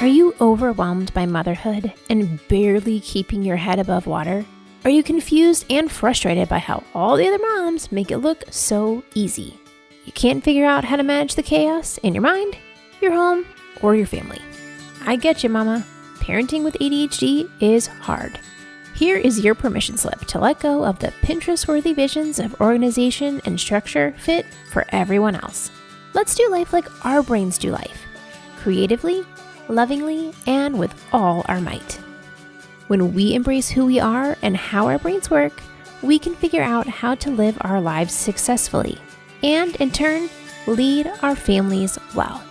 Are you overwhelmed by motherhood and barely keeping your head above water? Are you confused and frustrated by how all the other moms make it look so easy? You can't figure out how to manage the chaos in your mind, your home, or your family. I get you, mama. Parenting with ADHD is hard. Here is your permission slip to let go of the Pinterest-worthy visions of organization and structure fit for everyone else. Let's do life like our brains do life. Creatively, lovingly, and with all our might. When we embrace who we are and how our brains work, we can figure out how to live our lives successfully and, in turn, lead our families well.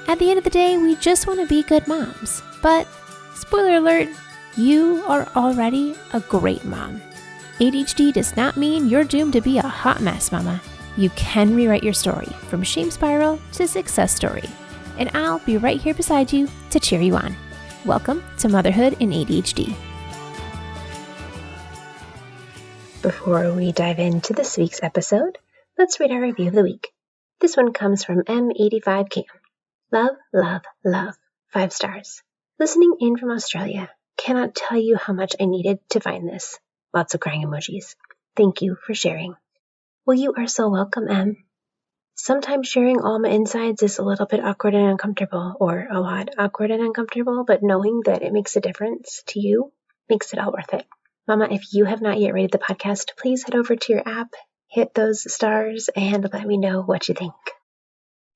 At the end of the day, we just want to be good moms. But, spoiler alert, you are already a great mom. ADHD does not mean you're doomed to be a hot mess, mama. You can rewrite your story from shame spiral to success story. And I'll be right here beside you to cheer you on. Welcome to Motherhood in ADHD. Before we dive into this week's episode, let's read our review of the week. This one comes from M85Cam. Love, love, love. 5 stars. Listening in from Australia. Cannot tell you how much I needed to find this. Lots of crying emojis. Thank you for sharing. Well, you are so welcome, Em. Sometimes sharing all my insides is a little bit awkward and uncomfortable, or a lot awkward and uncomfortable, but knowing that it makes a difference to you makes it all worth it. Mama, if you have not yet rated the podcast, please head over to your app, hit those stars, and let me know what you think.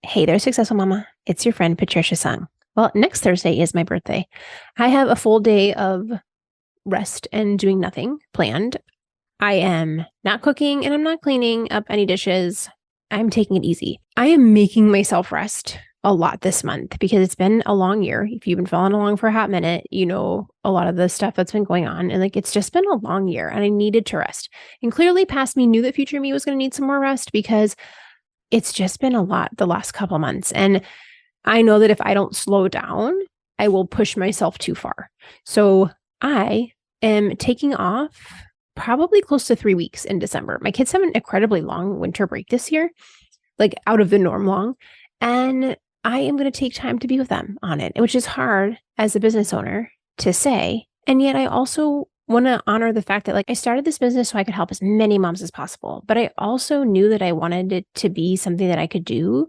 Hey there, Successful Mama. It's your friend, Patricia Sung. Well, next Thursday is my birthday. I have a full day of rest and doing nothing planned. I am not cooking and I'm not cleaning up any dishes. I'm taking it easy. I am making myself rest a lot this month because it's been a long year. If you've been following along for a hot minute, you know a lot of the stuff that's been going on. And it's just been a long year and I needed to rest. And clearly past me knew that future me was going to need some more rest because it's just been a lot the last couple months. And I know that if I don't slow down, I will push myself too far. So I am taking off probably close to 3 weeks in December. My kids have an incredibly long winter break this year, like out of the norm long. And I am going to take time to be with them on it, which is hard as a business owner to say. And yet I also want to honor the fact that I started this business so I could help as many moms as possible. But I also knew that I wanted it to be something that I could do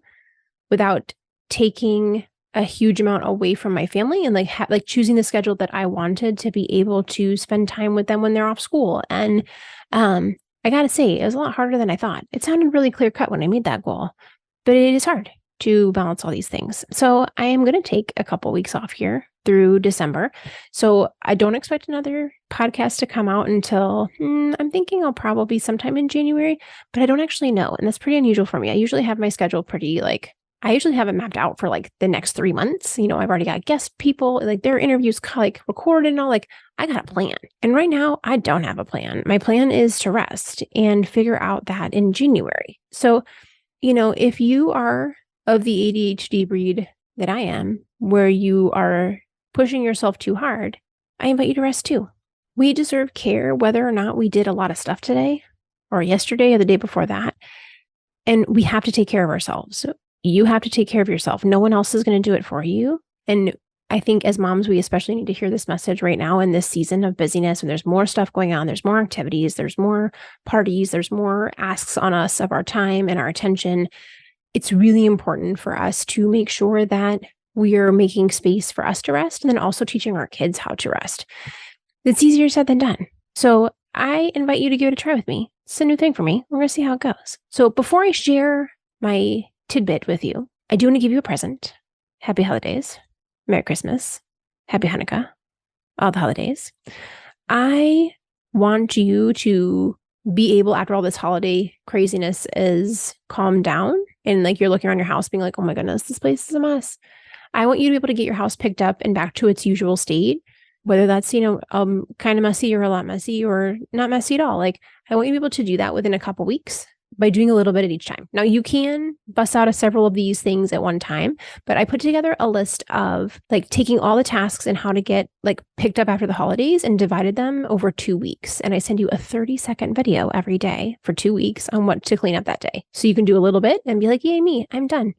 without taking a huge amount away from my family and choosing the schedule that I wanted to be able to spend time with them when they're off school. And I got to say, it was a lot harder than I thought. It sounded really clear cut when I made that goal, but it is hard to balance all these things. So I am going to take a couple weeks off here through December. So I don't expect another podcast to come out until I'm thinking I'll probably sometime in January, but I don't actually know. And that's pretty unusual for me. I usually have my schedule I usually have it mapped out for the next 3 months. I've already got guest people, their interviews recorded and all. I got a plan. And right now I don't have a plan. My plan is to rest and figure out that in January. So, if you are of the ADHD breed that I am, where you are pushing yourself too hard, I invite you to rest too. We deserve care whether or not we did a lot of stuff today or yesterday or the day before that. And we have to take care of ourselves. You have to take care of yourself. No one else is going to do it for you. And I think as moms, we especially need to hear this message right now in this season of busyness. And there's more stuff going on. There's more activities. There's more parties. There's more asks on us of our time and our attention. It's really important for us to make sure that we are making space for us to rest and then also teaching our kids how to rest. It's easier said than done. So I invite you to give it a try with me. It's a new thing for me. We're going to see how it goes. So before I share my tidbit with you, I do want to give you a present. Happy holidays. Merry Christmas. Happy Hanukkah. All the holidays. I want you to be able, after all this holiday craziness is calmed down and you're looking around your house being oh my goodness, this place is a mess. I want you to be able to get your house picked up and back to its usual state, whether that's, kind of messy or a lot messy or not messy at all. I want you to be able to do that within a couple weeks by doing a little bit at each time. Now you can bust out several of these things at one time, but I put together a list of taking all the tasks and how to get picked up after the holidays and divided them over 2 weeks. And I send you a 30-second video every day for 2 weeks on what to clean up that day. So you can do a little bit and be yay me, I'm done.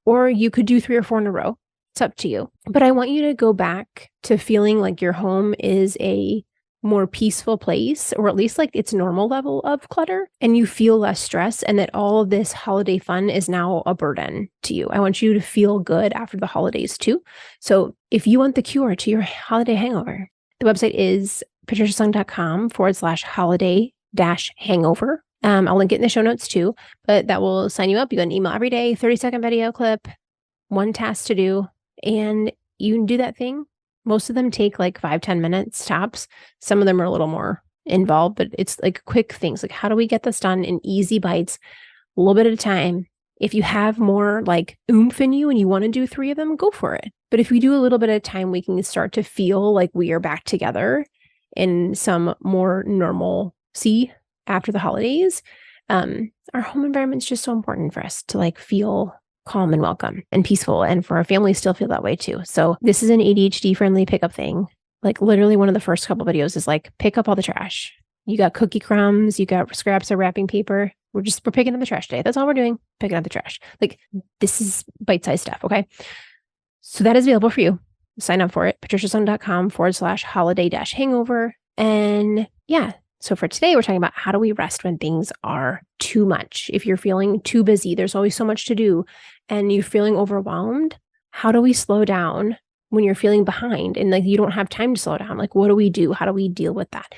Or you could do 3 or 4 in a row. It's up to you. But I want you to go back to feeling like your home is a more peaceful place, or at least like its normal level of clutter, and you feel less stress, and that all of this holiday fun is now a burden to you. I want you to feel good after the holidays too. So if you want the cure to your holiday hangover, the website is patriciasung.com/holiday-hangover. I'll link it in the show notes too, but that will sign you up. You get an email every day, 30-second video clip, one task to do, and you can do that thing. Most of them take like 5-10 minutes tops. Some of them are a little more involved, but it's like quick things. Like, how do we get this done in easy bites, a little bit at a time? If you have more like oomph in you and you want to do 3 of them, go for it. But if we do a little bit at a time, we can start to feel like we are back together in some more normalcy after the holidays. Our home environment's just so important for us to like feel calm and welcome and peaceful, and for our families still feel that way too. So this is an ADHD friendly pickup thing. Like literally one of the first couple videos is like, pick up all the trash. You got cookie crumbs, you got scraps of wrapping paper. We're picking up the trash today. That's all we're doing. Picking up the trash. Like, this is bite-sized stuff. Okay. So that is available for you. Sign up for it. patriciasung.com/holiday-hangover. And yeah. So for today, we're talking about how do we rest when things are too much. If you're feeling too busy, there's always so much to do, and you're feeling overwhelmed, how do we slow down when you're feeling behind and like you don't have time to slow down? Like, what do we do? How do we deal with that?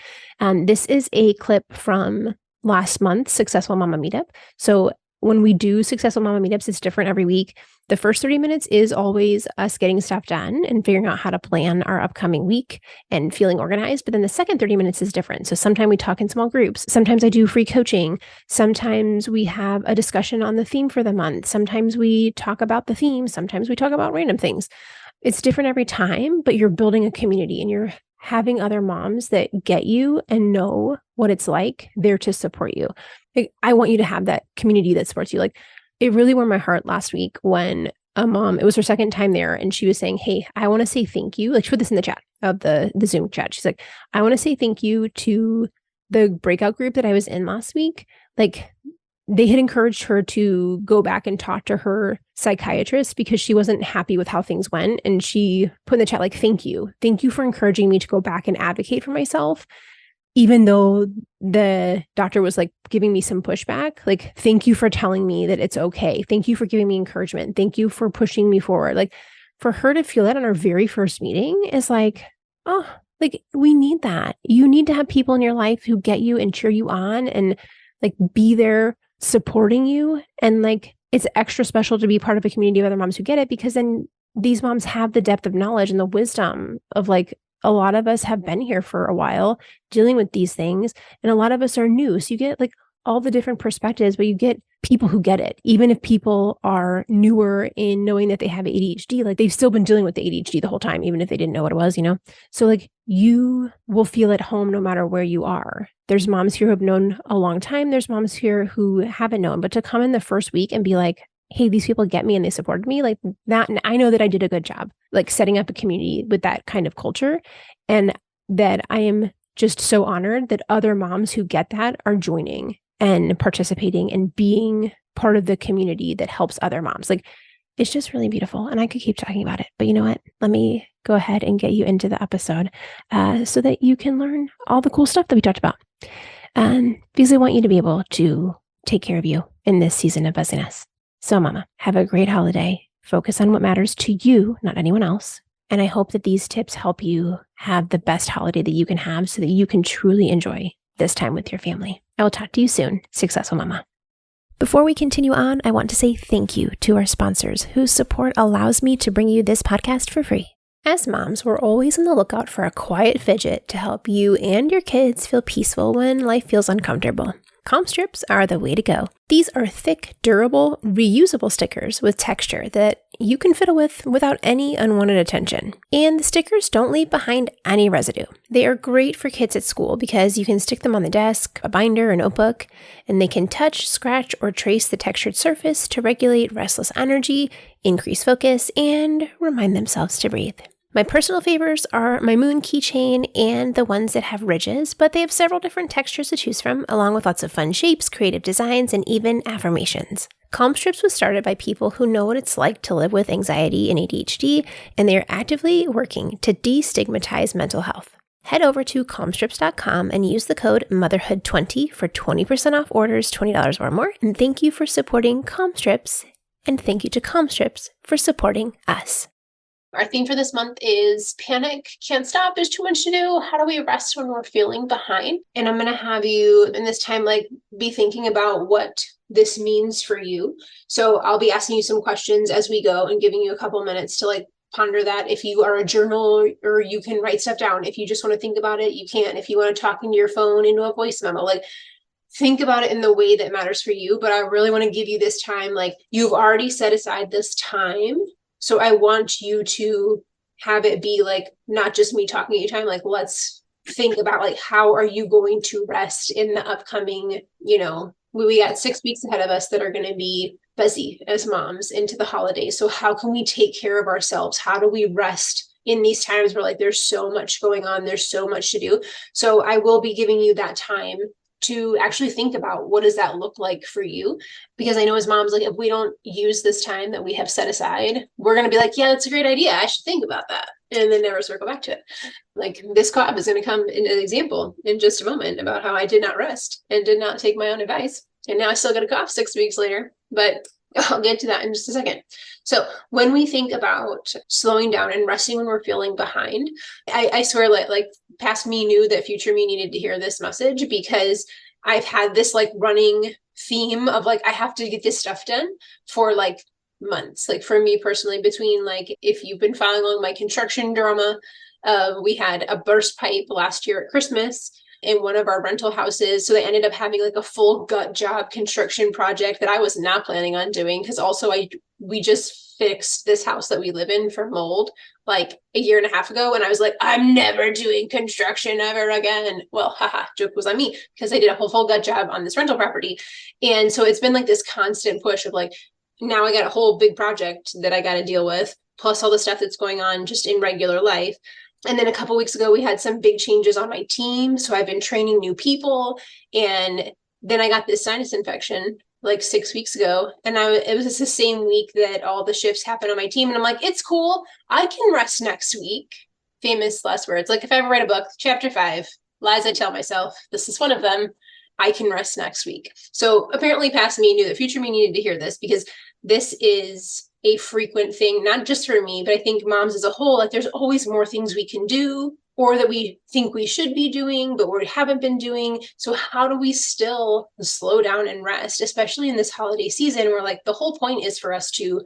This is a clip from last month's Successful Mama Meetup. So when we do Successful Mama Meetups, it's different every week. The first 30 minutes is always us getting stuff done and figuring out how to plan our upcoming week and feeling organized. But then the second 30 minutes is different. So sometimes we talk in small groups. Sometimes I do free coaching. Sometimes we have a discussion on the theme for the month. Sometimes we talk about the theme. Sometimes we talk about random things. It's different every time, but you're building a community and you're having other moms that get you and know what it's like there to support you. Like, I want you to have that community that supports you. Like, it really warmed my heart last week when a mom, it was her second time there, and she was saying, hey, I want to say thank you. Like, she put this in the chat of the Zoom chat. She's like, I want to say thank you to the breakout group that I was in last week. Like, they had encouraged her to go back and talk to her psychiatrist because she wasn't happy with how things went. And she put in the chat, like, thank you. Thank you for encouraging me to go back and advocate for myself, even though the doctor was like giving me some pushback. Like, thank you for telling me that it's okay. Thank you for giving me encouragement. Thank you for pushing me forward. Like, for her to feel that on our very first meeting is like, oh, like, we need that. You need to have people in your life who get you and cheer you on and like be there supporting you. And like, it's extra special to be part of a community of other moms who get it, because then these moms have the depth of knowledge and the wisdom of like, a lot of us have been here for a while dealing with these things, and a lot of us are new. So you get like all the different perspectives, but you get people who get it. Even if people are newer in knowing that they have ADHD, like they've still been dealing with the ADHD the whole time, even if they didn't know what it was, you know? So like, you will feel at home no matter where you are. There's moms here who have known a long time. There's moms here who haven't known, but to come in the first week and be like, hey, these people get me and they supported me, like that. And I know that I did a good job, like setting up a community with that kind of culture. And that I am just so honored that other moms who get that are joining and participating and being part of the community that helps other moms. Like, it's just really beautiful. And I could keep talking about it, but you know what? Let me go ahead and get you into the episode so that you can learn all the cool stuff that we talked about. Because I want you to be able to take care of you in this season of busyness. So mama, have a great holiday. Focus on what matters to you, not anyone else. And I hope that these tips help you have the best holiday that you can have so that you can truly enjoy this time with your family. I will talk to you soon. Successful Mama. Before we continue on, I want to say thank you to our sponsors whose support allows me to bring you this podcast for free. As moms, we're always on the lookout for a quiet fidget to help you and your kids feel peaceful when life feels uncomfortable. Comp strips are the way to go. These are thick, durable, reusable stickers with texture that you can fiddle with without any unwanted attention. And the stickers don't leave behind any residue. They are great for kids at school because you can stick them on the desk, a binder, a notebook, and they can touch, scratch, or trace the textured surface to regulate restless energy, increase focus, and remind themselves to breathe. My personal favorites are my moon keychain and the ones that have ridges, but they have several different textures to choose from, along with lots of fun shapes, creative designs, and even affirmations. Calm Strips was started by people who know what it's like to live with anxiety and ADHD, and they are actively working to destigmatize mental health. Head over to calmstrips.com and use the code motherhood20 for 20% off orders $20 or more. And thank you for supporting Calm Strips, and thank you to Calm Strips for supporting us. Our theme for this month is panic can't stop. There's too much to do. How do we rest when we're feeling behind? And I'm going to have you in this time, be thinking about what this means for you. So I'll be asking you some questions as we go and giving you a couple minutes to ponder that. If you are a journal or you can write stuff down, if you just want to think about it, you can. If you want to talk into your phone, into a voice memo, think about it in the way that matters for you. But I really want to give you this time. You've already set aside this time. So I want you to have it be not just me talking at you time, let's think about how are you going to rest in the upcoming, we got 6 weeks ahead of us that are going to be busy as moms into the holidays. So how can we take care of ourselves? How do we rest in these times where there's so much going on, there's so much to do? So I will be giving you that time to actually think about what does that look like for you? Because I know as moms, if we don't use this time that we have set aside, we're going to be yeah, that's a great idea. I should think about that. And then never circle back to it. This cob is going to come in an example in just a moment about how I did not rest and did not take my own advice. And now I still got a cough 6 weeks later, but I'll get to that in just a second. So when we think about slowing down and resting when we're feeling behind, I swear past me knew that future me needed to hear this message, because I've had this running theme of I have to get this stuff done for months. For me personally, between if you've been following along my construction drama, we had a burst pipe last year at Christmas in one of our rental houses. So they ended up having a full gut job construction project that I was not planning on doing, because also we just fixed this house that we live in for mold a year and a half ago. And I was I'm never doing construction ever again. Well, haha, joke was on me, because I did a whole full gut job on this rental property. And so it's been this constant push of now I got a whole big project that I got to deal with, plus all the stuff that's going on just in regular life. And then a couple of weeks ago, we had some big changes on my team. So I've been training new people. And then I got this sinus infection 6 weeks ago. And it was just the same week that all the shifts happened on my team. And I'm it's cool. I can rest next week. Famous last words. If I ever write a book, chapter 5, lies I tell myself, this is one of them. I can rest next week. So apparently past me knew that future me needed to hear this, because this is a frequent thing, not just for me, but I think moms as a whole. There's always more things we can do, or that we think we should be doing, but we haven't been doing. So how do we still slow down and rest, especially in this holiday season where the whole point is for us to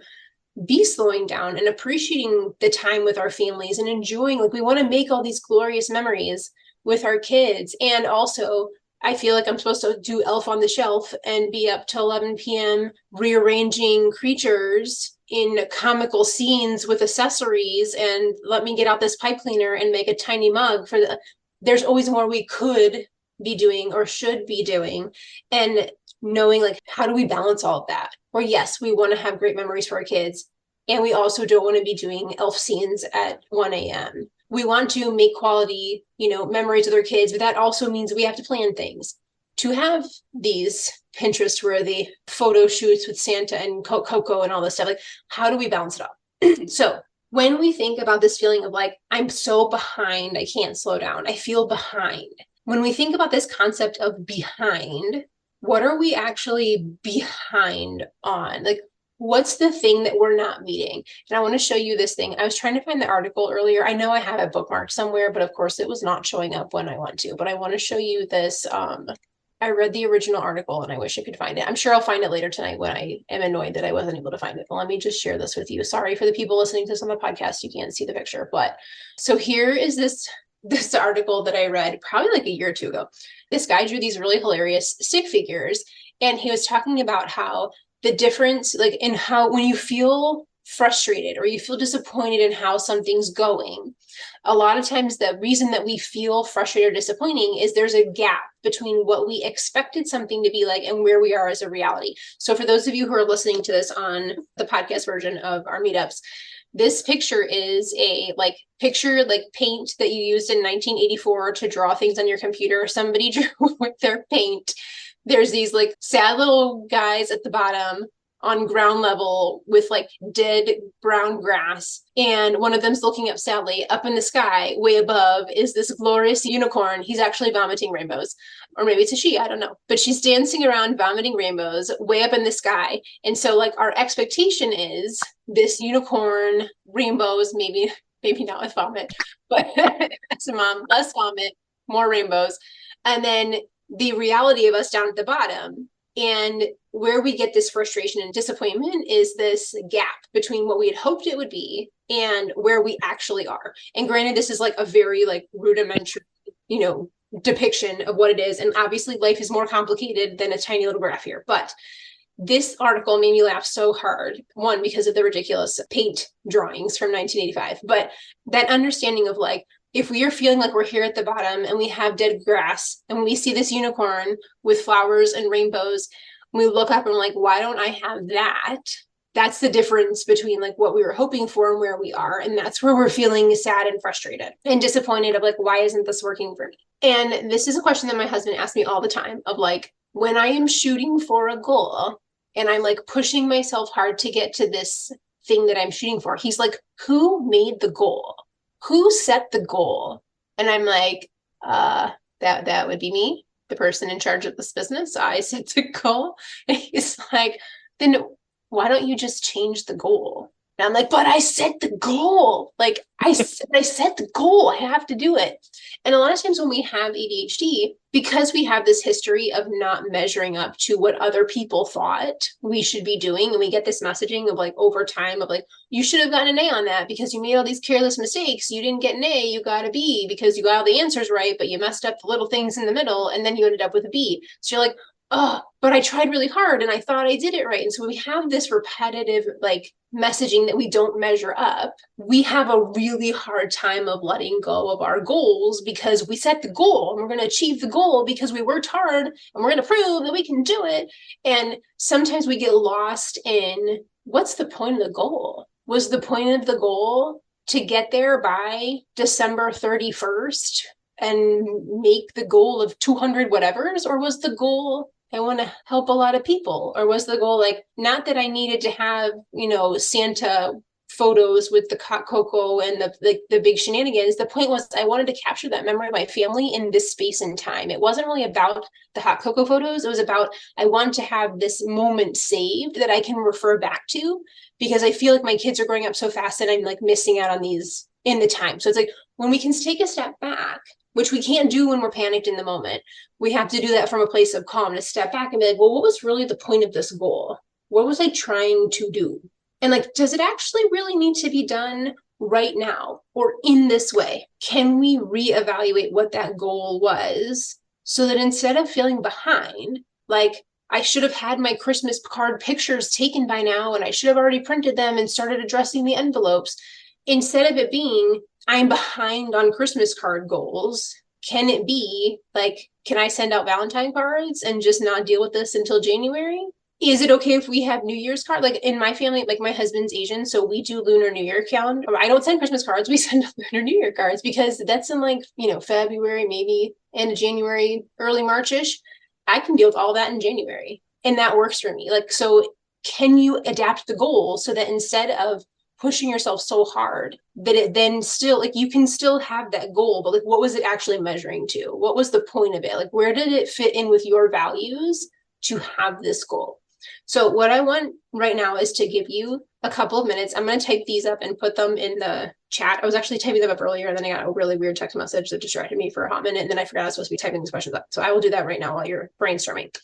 be slowing down and appreciating the time with our families and enjoying, we want to make all these glorious memories with our kids. And also, I feel I'm supposed to do Elf on the Shelf and be up till 11 p.m. rearranging creatures in comical scenes with accessories, and let me get out this pipe cleaner and make a tiny mug there's always more we could be doing or should be doing. And knowing how do we balance all of that? Or yes, we want to have great memories for our kids, and we also don't want to be doing elf scenes at 1 a.m. We want to make quality, memories with our kids, but that also means we have to plan things to have these Pinterest-worthy photo shoots with Santa and Coco and all this stuff. How do we balance it all? So when we think about this feeling of I'm so behind, I can't slow down, I feel behind. When we think about this concept of behind, what are we actually behind on? What's the thing that we're not meeting? And I want to show you this thing. I was trying to find the article earlier. I know I have it bookmarked somewhere, but of course it was not showing up when I want to. But I want to show you this. I read the original article and I wish I could find it. I'm sure I'll find it later tonight when I am annoyed that I wasn't able to find it. But let me just share this with you. Sorry for the people listening to this on the podcast. You can't see the picture. But so here is this article that I read probably a year or two ago. This guy drew these really hilarious stick figures. And he was talking about how the difference in how when you feel frustrated or you feel disappointed in how something's going, a lot of times the reason that we feel frustrated or disappointing is there's a gap between what we expected something to be and where we are as a reality. So for those of you who are listening to this on the podcast version of our meetups, this picture is a picture paint that you used in 1984 to draw things on your computer. Somebody drew with their paint. There's these sad little guys at the bottom on ground level with like dead brown grass. And one of them's looking up sadly. Up in the sky, way above, is this glorious unicorn. He's actually vomiting rainbows. Or maybe it's a she, I don't know. But she's dancing around vomiting rainbows way up in the sky. And so like our expectation is this unicorn, rainbows, maybe not with vomit, but as a mom, less vomit, more rainbows. And then the reality of us down at the bottom. And where we get this frustration and disappointment is this gap between what we had hoped it would be and where we actually are. And granted, this is like a very like rudimentary, depiction of what it is. And obviously life is more complicated than a tiny little graph here. But this article made me laugh so hard. One, because of the ridiculous paint drawings from 1985, but that understanding of like, if we are feeling like we're here at the bottom and we have dead grass and we see this unicorn with flowers and rainbows, we look up and we're like, why don't I have that? That's the difference between like what we were hoping for and where we are. And that's where we're feeling sad and frustrated and disappointed of like, why isn't this working for me? And this is a question that my husband asks me all the time of like, when I am shooting for a goal and I'm like pushing myself hard to get to this thing that I'm shooting for, he's like, who made the goal? Who set the goal? And I'm like, that would be me, the person in charge of this business. I set the goal. And he's like, then why don't you just change the goal? And I'm like, but I set the goal. Like I set the goal. I have to do it. And a lot of times when we have ADHD, because we have this history of not measuring up to what other people thought we should be doing, and we get this messaging of like over time of like, you should have gotten an A on that because you made all these careless mistakes. You didn't get an A, you got a B because you got all the answers right, but you messed up the little things in the middle and then you ended up with a B. So you're like, oh, but I tried really hard and I thought I did it right. And so we have this repetitive like messaging that we don't measure up. We have a really hard time of letting go of our goals because we set the goal and we're going to achieve the goal because we worked hard and we're going to prove that we can do it. And sometimes we get lost in what's the point of the goal? Was the point of the goal to get there by December 31st and make the goal of 200 whatevers? Or was the goal, I want to help a lot of people? Or was the goal like, not that I needed to have, Santa photos with the hot cocoa and the big shenanigans. The point was I wanted to capture that memory of my family in this space and time. It wasn't really about the hot cocoa photos. It was about, I want to have this moment saved that I can refer back to because I feel like my kids are growing up so fast and I'm like missing out on these in the time. So it's like when we can take a step back, which we can't do when we're panicked in the moment, we have to do that from a place of calm, to step back and be like, well, what was really the point of this goal? What was I trying to do? And like, does it actually really need to be done right now or in this way? Can we reevaluate what that goal was so that instead of feeling behind, like I should have had my Christmas card pictures taken by now and I should have already printed them and started addressing the envelopes, instead of it being, I'm behind on Christmas card goals, can it be like, can I send out Valentine cards and just not deal with this until January? Is it okay if we have New Year's card? Like in my family, like my husband's Asian, so we do Lunar New Year calendar. I don't send Christmas cards. We send Lunar New Year cards because that's in like, February, maybe end of January, early March-ish. I can deal with all that in January. And that works for me. Like, so can you adapt the goal so that instead of pushing yourself so hard that it then still, like, you can still have that goal, but like, what was it actually measuring to? What was the point of it? Like, where did it fit in with your values to have this goal? So what I want right now is to give you a couple of minutes. I'm going to type these up and put them in the chat. I was actually typing them up earlier, and then I got a really weird text message that distracted me for a hot minute, and then I forgot I was supposed to be typing these questions up. So I will do that right now while you're brainstorming.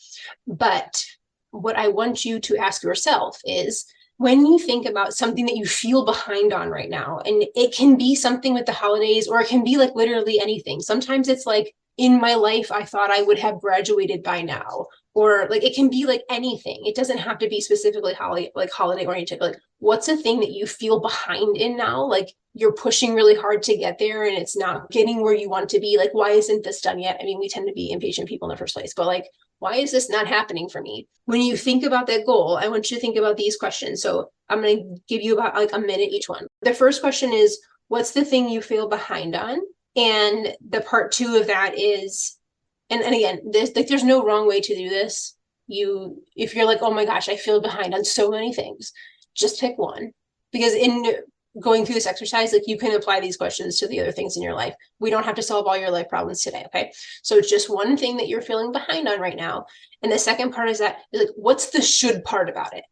But what I want you to ask yourself is, when you think about something that you feel behind on right now, and it can be something with the holidays, or it can be like literally anything. Sometimes it's like, in my life, I thought I would have graduated by now. Or like, it can be like anything. It doesn't have to be specifically holiday oriented. Like, what's a thing that you feel behind in now? Like, you're pushing really hard to get there and it's not getting where you want to be. Like, why isn't this done yet? I mean, we tend to be impatient people in the first place, but like, why is this not happening for me? When you think about that goal, I want you to think about these questions. So I'm going to give you about like a minute each one. The first question is, what's the thing you feel behind on? And the part two of that is, and again, there's no wrong way to do this. if you're like, oh my gosh, I feel behind on so many things, just pick one. Because in going through this exercise, like you can apply these questions to the other things in your life. We don't have to solve all your life problems today. Okay. So it's just one thing that you're feeling behind on right now. And the second part is like, what's the should part about it?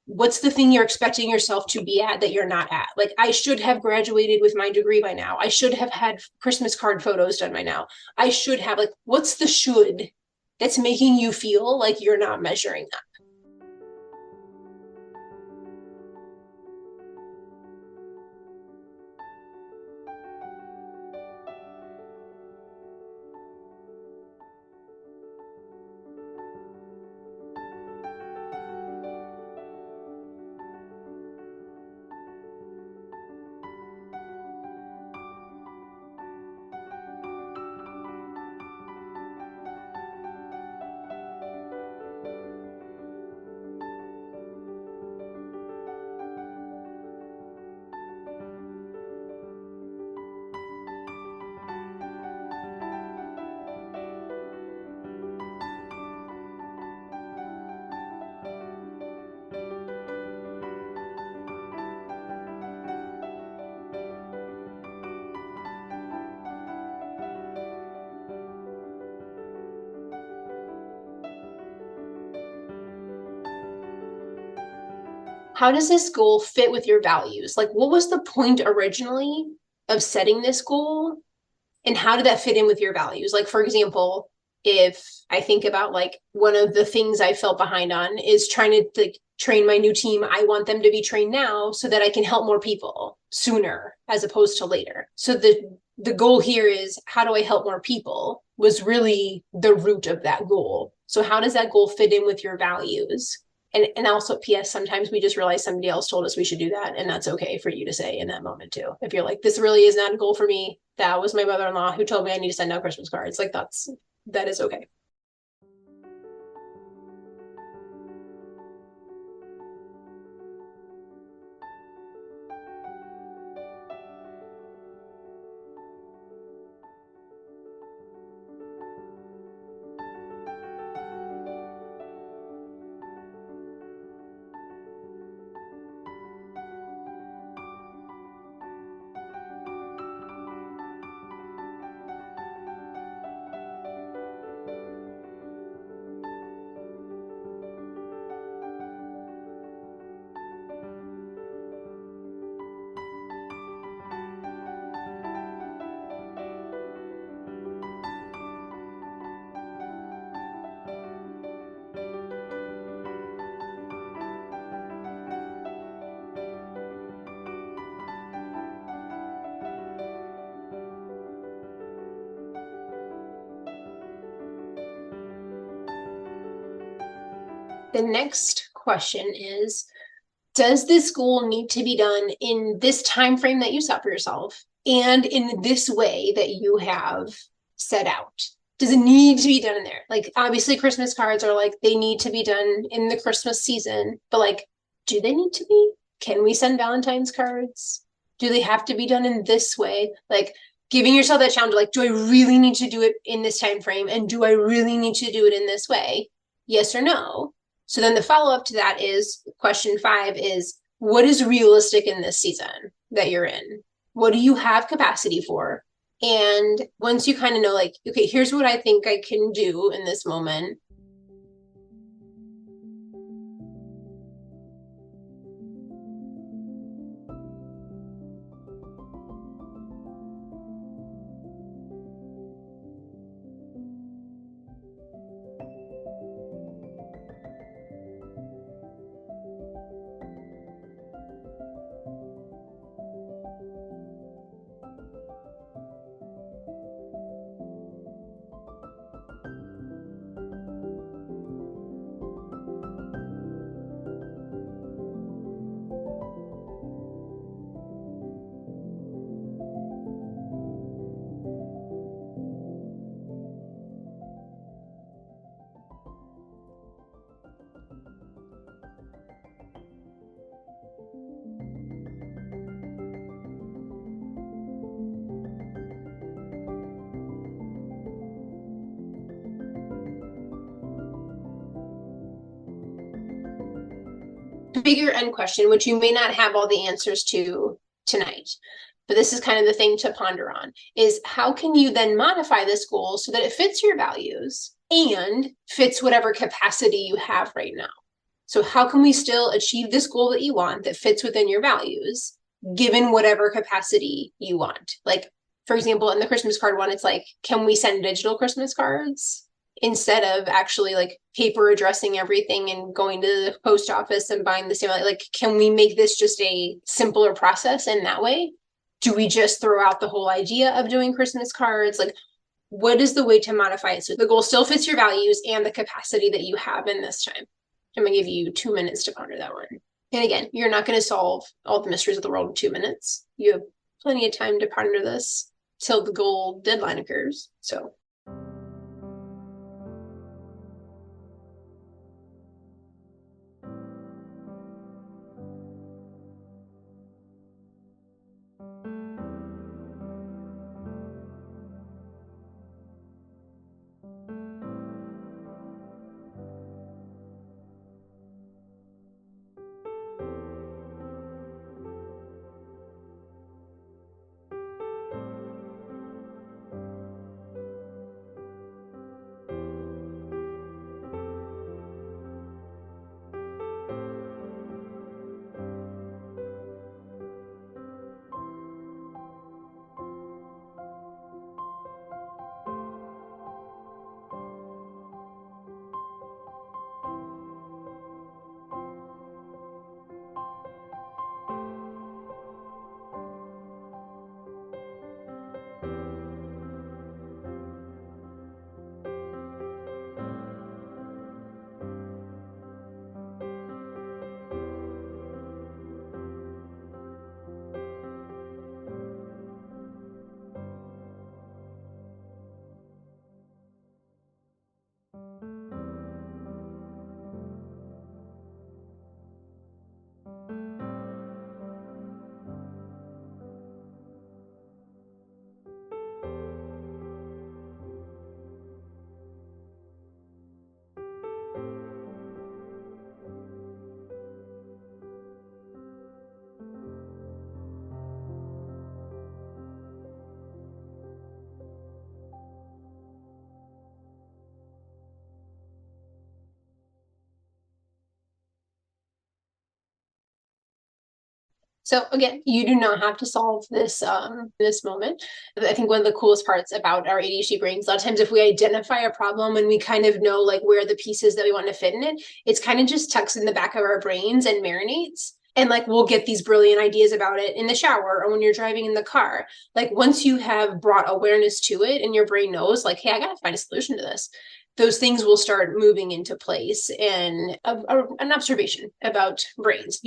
What's the thing you're expecting yourself to be at that you're not at? Like, I should have graduated with my degree by now. I should have had Christmas card photos done by now. I should have, like, what's the should that's making you feel like you're not measuring up? How does this goal fit with your values? Like, what was the point originally of setting this goal? And how did that fit in with your values? Like, for example, if I think about like one of the things I felt behind on is trying to like train my new team. I want them to be trained now so that I can help more people sooner as opposed to later. So the goal here is, how do I help more people was really the root of that goal. So how does that goal fit in with your values? And also, PS, sometimes we just realize somebody else told us we should do that. And that's okay for you to say in that moment too. If you're like, this really is not a goal for me. That was my mother-in-law who told me I need to send out Christmas cards. Like that is okay. The next question is, does this goal need to be done in this time frame that you set for yourself and in this way that you have set out? Does it need to be done in there? Like, obviously Christmas cards are like, they need to be done in the Christmas season, but like, do they need to be? Can we send Valentine's cards? Do they have to be done in this way? Like, giving yourself that challenge, like, do I really need to do it in this time frame? And do I really need to do it in this way? Yes or no? So then the follow-up to that is question 5 is, what is realistic in this season that you're in? What do you have capacity for? And once you kind of know, like, okay, here's what I think I can do in this moment. bigger end question, which you may not have all the answers to tonight, but this is kind of the thing to ponder on, is how can you then modify this goal so that it fits your values and fits whatever capacity you have right now? So how can we still achieve this goal that you want that fits within your values, given whatever capacity you want? Like, for example, in the Christmas card one, it's like, can we send digital Christmas cards instead of actually like paper addressing everything and going to the post office and buying the stamp? Like, can we make this just a simpler process in that way? Do we just throw out the whole idea of doing Christmas cards? Like, what is the way to modify it so the goal still fits your values and the capacity that you have in this time? I'm going to give you 2 minutes to ponder that one. And again, you're not going to solve all the mysteries of the world in 2 minutes. You have plenty of time to ponder this till the goal deadline occurs. So. So again, you do not have to solve this this moment. I think one of the coolest parts about our ADHD brains, a lot of times if we identify a problem and we kind of know like where the pieces that we want to fit in it, it's kind of just tucks in the back of our brains and marinates. And like we'll get these brilliant ideas about it in the shower or when you're driving in the car. Like once you have brought awareness to it and your brain knows like, hey, I got to find a solution to this, those things will start moving into place. And an observation about brains,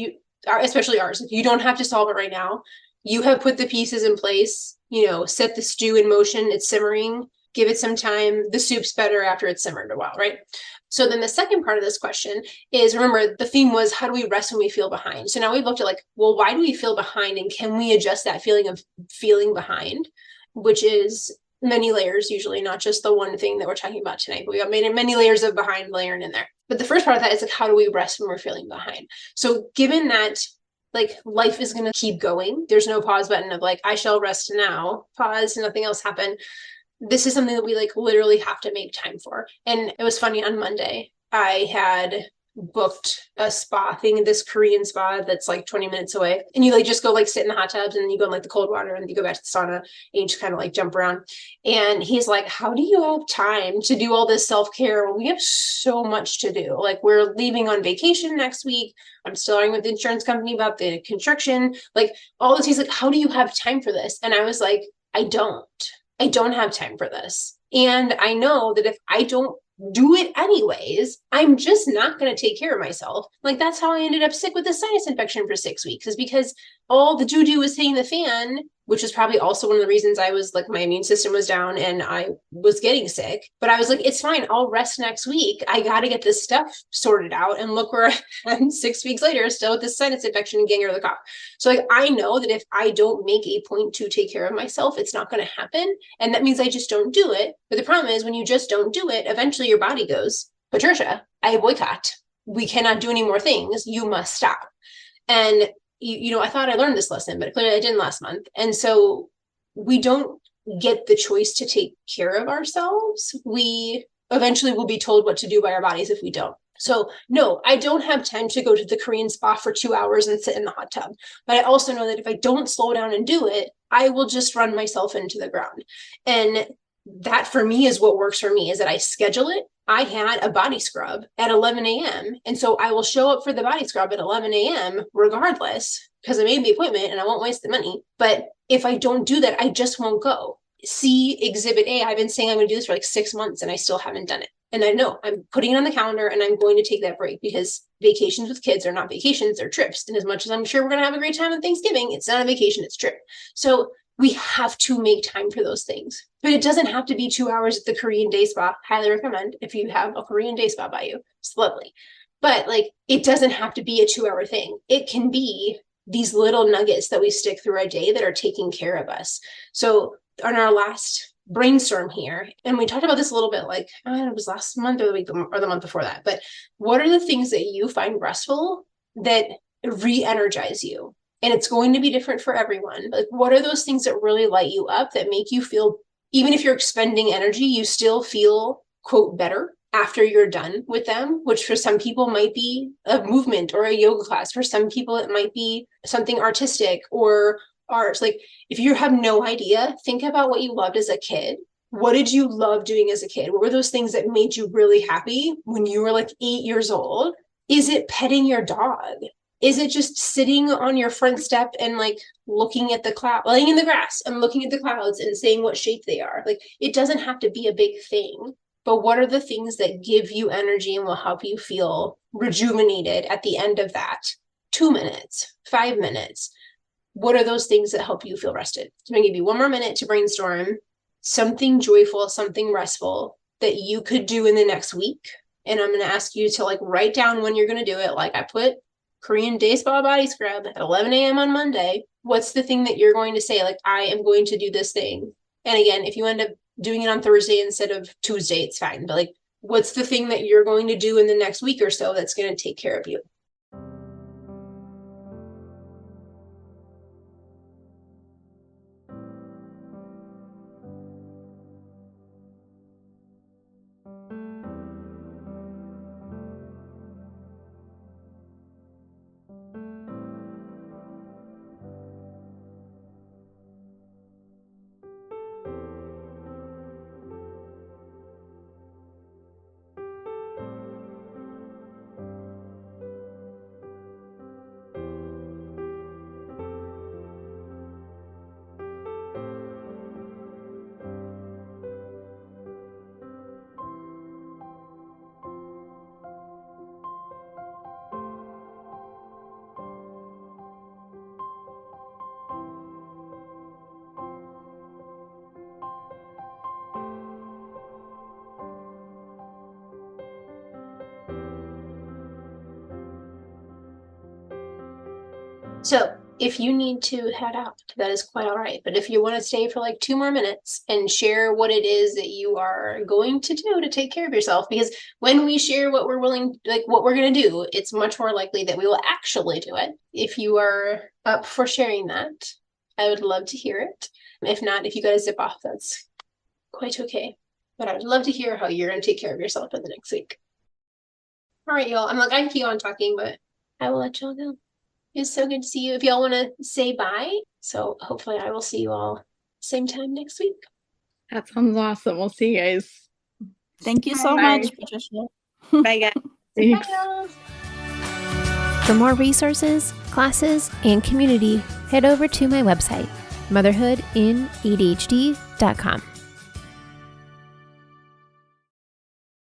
especially ours, if you don't have to solve it right now, you have put the pieces in place, set the stew in motion, it's simmering, give it some time. The soup's better after it's simmered a while, right? So then the second part of this question is, remember, the theme was, how do we rest when we feel behind? So now we've looked at like, well, why do we feel behind? And can we adjust that feeling of feeling behind, which is many layers, usually not just the one thing that we're talking about tonight, but we got many layers of behind layering in there. But the first part of that is like, how do we rest when we're feeling behind? So given that like life is going to keep going, there's no pause button of like, I shall rest now, pause, nothing else happened. This is something that we like literally have to make time for. And it was funny, on Monday, I had booked a spa thing, this Korean spa that's like 20 minutes away. And you like just go like sit in the hot tubs and then you go in like the cold water and you go back to the sauna and you just kind of like jump around. And he's like, how do you have time to do all this self-care? Well, we have so much to do. Like we're leaving on vacation next week. I'm still arguing with the insurance company about the construction, like all this. He's like, how do you have time for this? And I was like, I don't have time for this. And I know that if I don't do it anyways, I'm just not going to take care of myself. Like that's how I ended up sick with a sinus infection for 6 weeks, is because all the doo-doo was hitting the fan, which is probably also one of the reasons I was like, my immune system was down and I was getting sick. But I was like, it's fine, I'll rest next week. I got to get this stuff sorted out. And look where I'm 6 weeks later, still with this sinus infection and getting rid of the cough. So like, I know that if I don't make a point to take care of myself, it's not going to happen. And that means I just don't do it. But the problem is when you just don't do it, eventually your body goes, Patricia, I boycott. we cannot do any more things. You must stop. And, I thought I learned this lesson, but clearly I didn't last month. And so we don't get the choice to take care of ourselves. We eventually will be told what to do by our bodies if we don't. So no, I don't have time to go to the Korean spa for 2 hours and sit in the hot tub. But I also know that if I don't slow down and do it, I will just run myself into the ground. And that for me is what works for me, is that I schedule it. I had a body scrub at 11 a.m. And so I will show up for the body scrub at 11 a.m. regardless, because I made the appointment and I won't waste the money. But if I don't do that, I just won't go. See Exhibit A. I've been saying I'm going to do this for like 6 months and I still haven't done it. And I know I'm putting it on the calendar and I'm going to take that break, because vacations with kids are not vacations, they're trips. And as much as I'm sure we're going to have a great time on Thanksgiving, it's not a vacation, it's a trip. So we have to make time for those things. But it doesn't have to be 2 hours at the Korean day spa. Highly recommend if you have a Korean day spa by you. It's lovely. But like, it doesn't have to be a 2 hour thing. It can be these little nuggets that we stick through our day that are taking care of us. So on our last brainstorm here, and we talked about this a little bit, like, it was last month or the week or the month before that, but what are the things that you find restful that re-energize you? And it's going to be different for everyone. Like, what are those things that really light you up, that make you feel, even if you're expending energy, you still feel, quote, better after you're done with them, which for some people might be a movement or a yoga class. For some people, it might be something artistic or art. Like, if you have no idea, think about what you loved as a kid. What did you love doing as a kid? What were those things that made you really happy when you were like 8 years old? Is it petting your dog? Is it just sitting on your front step and like looking at the cloud, laying in the grass and looking at the clouds and saying what shape they are? Like, it doesn't have to be a big thing, but what are the things that give you energy and will help you feel rejuvenated at the end of that? 2 minutes, 5 minutes. What are those things that help you feel rested? I'm going to give you 1 more minute to brainstorm something joyful, something restful that you could do in the next week. And I'm going to ask you to like write down when you're going to do it. Like, I put Korean day spa body scrub at 11 a.m. on Monday. What's the thing that you're going to say? Like, I am going to do this thing. And again, if you end up doing it on Thursday instead of Tuesday, it's fine. But like, what's the thing that you're going to do in the next week or so that's going to take care of you? So if you need to head out, that is quite all right. But if you want to stay for like 2 more minutes and share what it is that you are going to do to take care of yourself, because when we share what we're willing, like what we're going to do, it's much more likely that we will actually do it. If you are up for sharing that, I would love to hear it. If not, if you got to zip off, that's quite okay. But I would love to hear how you're going to take care of yourself in the next week. All right, y'all. I can keep on talking, but I will let y'all go. It's so good to see you. If y'all want to say bye, so hopefully I will see you all same time next week. That sounds awesome. We'll see you guys. Thank you so much, Patricia. Bye, guys. Thanks. Bye. For more resources, classes, and community, head over to my website, motherhoodinadhd.com.